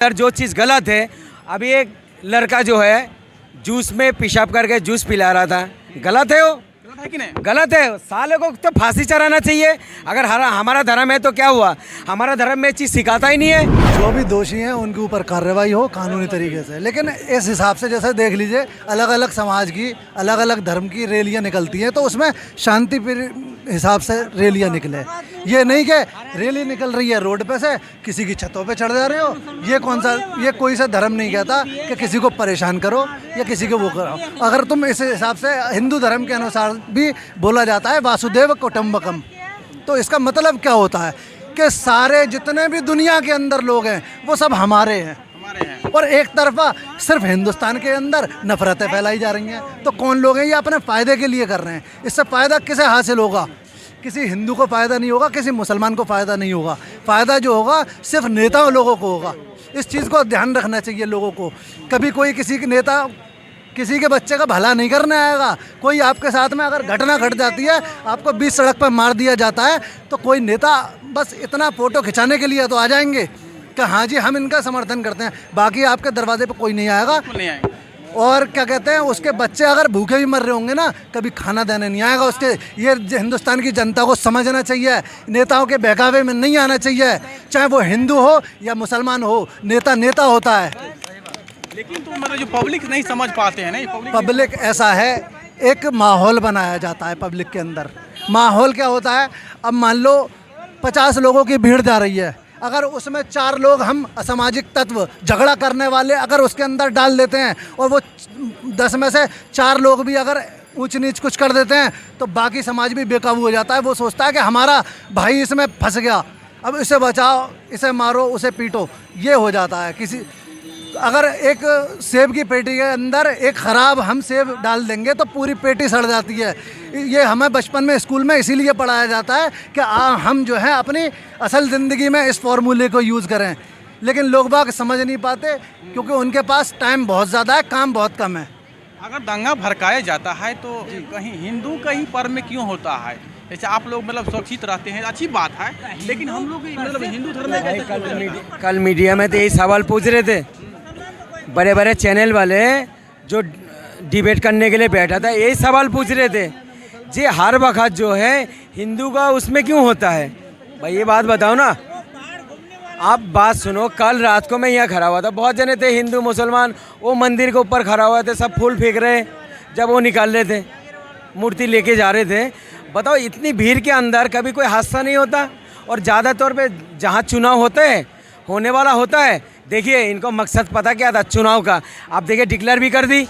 अंदर जो चीज़ गलत है, अभी एक लड़का जो है जूस में पेशाब करके जूस पिला रहा था, गलत है वो, गलत है कि नहीं? गलत है। साले को तो फांसी चढ़ाना चाहिए। अगर हमारा धर्म है तो क्या हुआ, हमारा धर्म में चीज़ सिखाता ही नहीं है। जो भी दोषी हैं उनके ऊपर कार्रवाई हो कानूनी तरीके से। लेकिन इस हिसाब से जैसे देख लीजिए, अलग अलग समाज की अलग अलग धर्म की रैलियां निकलती हैं, तो उसमें शांति हिसाब से रैलियां निकले। ये नहीं कि रैली निकल रही है रोड पे से किसी की छतों पे चढ़ जा रहे हो। ये कोई सा धर्म नहीं कहता कि किसी को परेशान करो या किसी को वो करो। अगर तुम इस हिसाब से हिंदू धर्म के अनुसार भी बोला जाता है वासुदेव कुटुंबकम, तो इसका मतलब क्या होता है कि सारे जितने भी दुनिया के अंदर लोग हैं वो सब हमारे हैं। और एक तरफा सिर्फ हिंदुस्तान के अंदर नफरतें फैलाई जा रही हैं। तो कौन लोग हैं ये अपने फ़ायदे के लिए कर रहे हैं। इससे फ़ायदा किसे हासिल होगा? किसी हिंदू को फ़ायदा नहीं होगा, किसी मुसलमान को फ़ायदा नहीं होगा। फ़ायदा जो होगा सिर्फ नेताओं लोगों को होगा। इस चीज़ को ध्यान रखना चाहिए लोगों को। कभी कोई किसी के नेता किसी के बच्चे का भला नहीं करने आएगा। कोई आपके साथ में अगर घटना घट जाती है, आपको बीच सड़क पर मार दिया जाता है, तो कोई नेता बस इतना फ़ोटो खिंचाने के लिए तो आ जाएंगे कि हाँ जी हम इनका समर्थन करते हैं। बाकी आपके दरवाजे पे कोई नहीं आएगा। और क्या कहते हैं, उसके बच्चे अगर भूखे भी मर रहे होंगे ना, कभी खाना देने नहीं आएगा उसके। ये हिंदुस्तान की जनता को समझना चाहिए। नेताओं के बहकावे में नहीं आना चाहिए, चाहे वो हिंदू हो या मुसलमान हो। नेता नेता होता है। लेकिन तो मतलब जो पब्लिक नहीं समझ पाते हैं ना, पब्लिक ऐसा है, एक माहौल बनाया जाता है पब्लिक के अंदर। माहौल क्या होता है, अब मान लो 50 लोगों की भीड़ जा रही है, अगर उसमें 4 लोग हम असामाजिक तत्व झगड़ा करने वाले अगर उसके अंदर डाल देते हैं, और वो 10 में से 4 लोग भी अगर ऊंच नीच कुछ कर देते हैं, तो बाकी समाज भी बेकाबू हो जाता है। वो सोचता है कि हमारा भाई इसमें फंस गया, अब इसे बचाओ, इसे मारो, उसे पीटो। ये हो जाता है। किसी अगर एक सेब की पेटी के अंदर एक ख़राब हम सेब डाल देंगे तो पूरी पेटी सड़ जाती है। ये हमें बचपन में स्कूल में इसीलिए पढ़ाया जाता है कि हम जो है अपनी असल ज़िंदगी में इस फॉर्मूले को यूज़ करें। लेकिन लोग बाग समझ नहीं पाते क्योंकि उनके पास टाइम बहुत ज़्यादा है, काम बहुत कम है। अगर दंगा भड़काया जाता है तो कहीं हिंदू कहीं पर्व में क्यों होता है? जैसे आप लोग मतलब सुरक्षित रहते हैं, अच्छी बात है, लेकिन हम लोग मतलब हिंदू धर्म में कल मीडिया में तो यही सवाल पूछ रहे थे, बड़े बड़े चैनल वाले जो डिबेट करने के लिए बैठा था, यही सवाल पूछ रहे थे जी हर वक्त जो है हिंदू का उसमें क्यों होता है। भाई ये बात बताओ ना। आप बात सुनो, कल रात को मैं यहाँ खड़ा हुआ था, बहुत जने थे हिंदू मुसलमान, वो मंदिर के ऊपर खड़ा हुए थे, सब फूल फेंक रहे जब वो निकाल रहे थे, मूर्ति लेके जा रहे थे। बताओ इतनी भीड़ के अंदर कभी कोई हादसा नहीं होता। और ज़्यादा तौर पे जहाँ चुनाव होते हैं, होने वाला होता है, देखिए इनको मकसद पता क्या था चुनाव का। आप देखिए डिक्लेयर भी कर दी,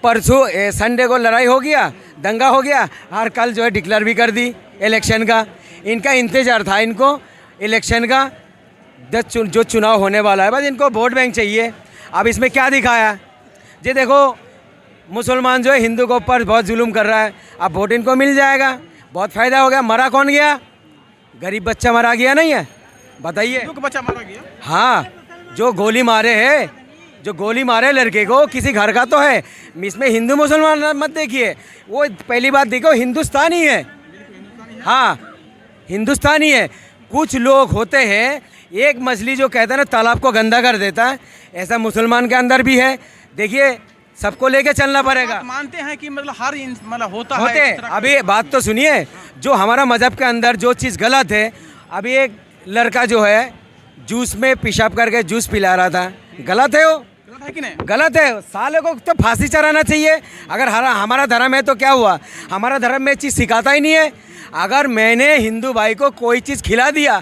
परसों संडे को लड़ाई हो गया, दंगा हो गया, और कल जो है डिक्लेयर भी कर दी इलेक्शन का। इनका इंतज़ार था इनको इलेक्शन का, जो चुनाव होने वाला है, बस इनको वोट बैंक चाहिए। अब इसमें क्या दिखाया जी, देखो मुसलमान जो है हिंदू के ऊपर बहुत जुल्म कर रहा है, अब वोट इनको मिल जाएगा, बहुत फ़ायदा हो गया। मरा कौन गया? गरीब बच्चा मरा गया नहीं है, बताइए। बच्चा मारा गया? हाँ, जो गोली मारे है, जो गोली मारे लड़के को, किसी घर का तो है। इसमें हिंदू मुसलमान मत देखिए, वो पहली बात देखो हिंदुस्तानी है। हाँ हिंदुस्तानी है। कुछ लोग होते हैं, एक मछली जो कहता है ना तालाब को गंदा कर देता है, ऐसा मुसलमान के अंदर भी है। देखिए सबको लेके चलना पड़ेगा। मानते हैं कि मतलब हर मतलब होते हैं। अभी बात तो सुनिए, जो हमारा मज़हब के अंदर जो चीज़ गलत है, अभी एक लड़का जो है जूस में पेशाब करके जूस पिला रहा था, गलत है वो, गलत है कि नहीं? गलत है। साले को तो फांसी चढ़ाना चाहिए। अगर हमारा धर्म है तो क्या हुआ, हमारा धर्म में चीज़ सिखाता ही नहीं है। अगर मैंने हिंदू भाई को कोई चीज़ खिला दिया,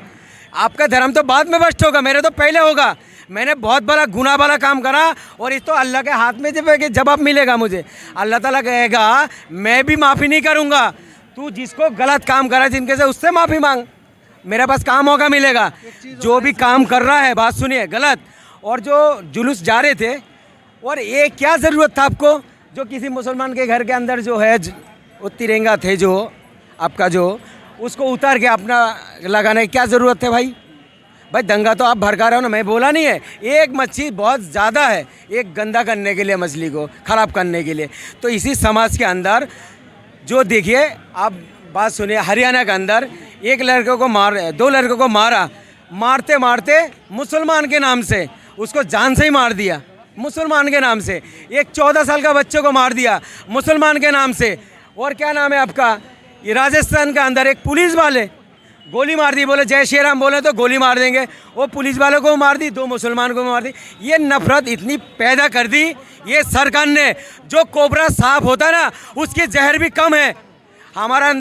आपका धर्म तो बाद में बस्ट होगा, मेरे तो पहले होगा। मैंने बहुत बड़ा गुनाह वाला काम करा, और इस तो अल्लाह के हाथ में जवाब मिलेगा मुझे। अल्लाह ताला कहेगा मैं भी माफ़ी नहीं करूँगा, तू जिसको गलत काम करा जिनके से, उससे माफ़ी मांग, मेरे पास काम होगा मिलेगा। जो भी काम कर रहा है, बात सुनिए, गलत। और जो जुलूस जा रहे थे, और ये क्या ज़रूरत था आपको, जो किसी मुसलमान के घर के अंदर जो है वो तिरंगा थे जो आपका, जो उसको उतार के अपना लगाने की क्या ज़रूरत है भाई? भाई दंगा तो आप भड़का रहे हो ना, मैं बोला नहीं है। एक मच्छी बहुत ज़्यादा है, एक गंदा करने के लिए, मछली को ख़राब करने के लिए। तो इसी समाज के अंदर जो देखिए आप बात सुनिए, हरियाणा के अंदर एक लड़के को दो लड़कों को मारा, मारते मारते मुसलमान के नाम से उसको जान से ही मार दिया मुसलमान के नाम से। एक 14 साल का बच्चे को मार दिया मुसलमान के नाम से। और क्या नाम है आपका, ये राजस्थान के अंदर एक पुलिस वाले गोली मार दी, बोले जय श्री राम बोले तो गोली मार देंगे, वो पुलिस वालों को मार दी, 2 मुसलमान को मार दी। ये नफरत इतनी पैदा कर दी ये सरकार ने, जो कोबरा सांप होता है ना उसके जहर भी कम है हमारा